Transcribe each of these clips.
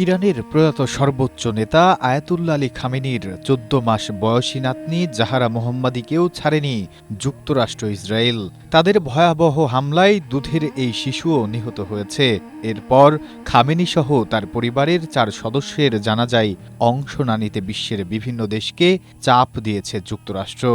ইরানের প্রয়াত সর্বোচ্চ নেতা আয়াতুল্লাহ আলী খামেনির ১৪ মাস বয়সী নাতনি জাহারা মোহাম্মদীকেও ছাড়েনি যুক্তরাষ্ট্র ইসরায়েল। তাদের ভয়াবহ হামলায় দুধের এই শিশুও নিহত হয়েছে। এরপর খামেনিসহ তার পরিবারের ৪ সদস্যের জানাজায় অংশ না নিতে বিশ্বের বিভিন্ন দেশকে চাপ দিয়েছে যুক্তরাষ্ট্র।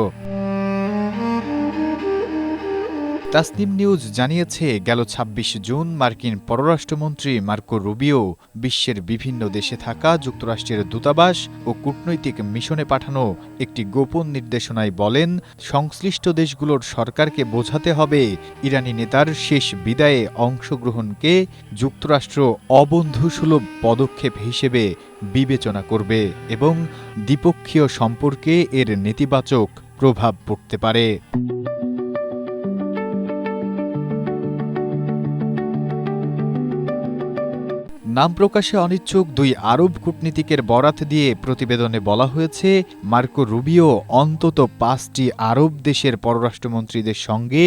তাসনিম নিউজ জানিয়েছে, গেল ২৬ জুন মার্কিন পররাষ্ট্রমন্ত্রী মার্কো রুবিও বিশ্বের বিভিন্ন দেশে থাকা যুক্তরাষ্ট্রের দূতাবাস ও কূটনৈতিক মিশনে পাঠানো একটি গোপন নির্দেশনায় বলেন, সংশ্লিষ্ট দেশগুলোর সরকারকে বোঝাতে হবে ইরানি নেতার শেষ বিদায়ে অংশগ্রহণকে যুক্তরাষ্ট্র অবন্ধুসুলভ পদক্ষেপ হিসেবে বিবেচনা করবে এবং দ্বিপক্ষীয় সম্পর্কে এর নেতিবাচক প্রভাব পড়তে পারে। নাম প্রকাশে অনিচ্ছুক ২ আরব কূটনীতিকের বরাত দিয়ে প্রতিবেদনে বলা হয়েছে, মার্কো রুবিও অন্তত ৫টি আরব দেশের পররাষ্ট্রমন্ত্রীদের সঙ্গে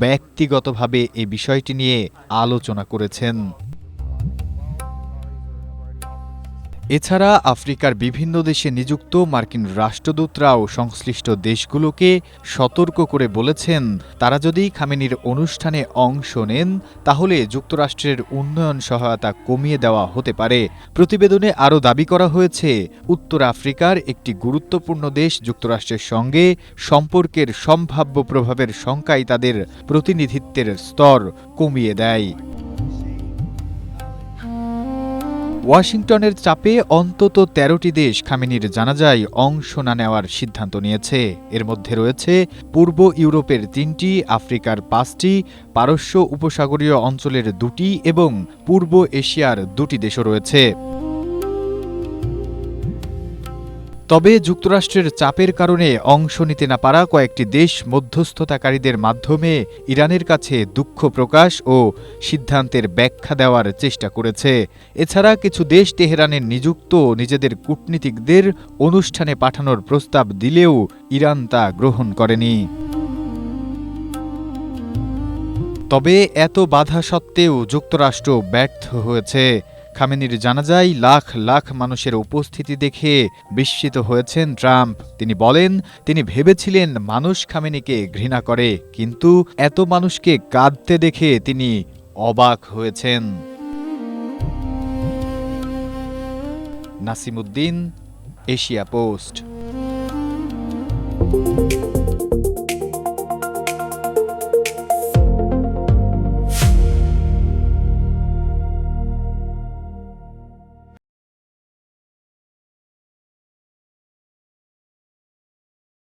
ব্যক্তিগতভাবে এ বিষয়টি নিয়ে আলোচনা করেছেন। এছাড়া আফ্রিকার বিভিন্ন দেশে নিযুক্ত মার্কিন রাষ্ট্রদূতরাও সংশ্লিষ্ট দেশগুলোকে সতর্ক করে বলেছেন, তারা যদি খামেনির অনুষ্ঠানে অংশ নেন তাহলে যুক্তরাষ্ট্রের উন্নয়ন সহায়তা কমিয়ে দেওয়া হতে পারে। প্রতিবেদনে আরও দাবি করা হয়েছে, উত্তর আফ্রিকার একটি গুরুত্বপূর্ণ দেশ যুক্তরাষ্ট্রের সঙ্গে সম্পর্কের সম্ভাব্য প্রভাবের শঙ্কায় তাদের প্রতিনিধিত্বের স্তর কমিয়ে দেয়। ওয়াশিংটনের চাপে অন্তত ১৩টি দেশ খামেনির জানাজায় অংশ না নেওয়ার সিদ্ধান্ত নিয়েছে। এর মধ্যে রয়েছে পূর্ব ইউরোপের ৩টি, আফ্রিকার ৫টি, পারস্য উপসাগরীয় অঞ্চলের ২টি এবং পূর্ব এশিয়ার ২টি দেশও রয়েছে। তবে যুক্তরাষ্ট্রের চাপের কারণে অংশ নিতে না পারা কয়েকটি দেশ মধ্যস্থতাকারীদের মাধ্যমে ইরানের কাছে দুঃখ প্রকাশ ও সিদ্ধান্তের ব্যাখ্যা দেওয়ার চেষ্টা করেছে। এছাড়া কিছু দেশ তেহরানের নিযুক্ত নিজেদের কূটনীতিকদের অনুষ্ঠানে পাঠানোর প্রস্তাব দিলেও ইরান তা গ্রহণ করেনি। তবে এত বাধা সত্ত্বেও যুক্তরাষ্ট্র ব্যর্থ হয়েছে। খামেনির জানাজায় লাখ লাখ মানুষের উপস্থিতি দেখে বিস্মিত হয়েছেন ট্রাম্প। তিনি বলেন, তিনি ভেবেছিলেন মানুষ খামেনিকে ঘৃণা করে, কিন্তু এত মানুষকে কাঁদতে দেখে তিনি অবাক হয়েছেন। Nasimuddin, Asia post.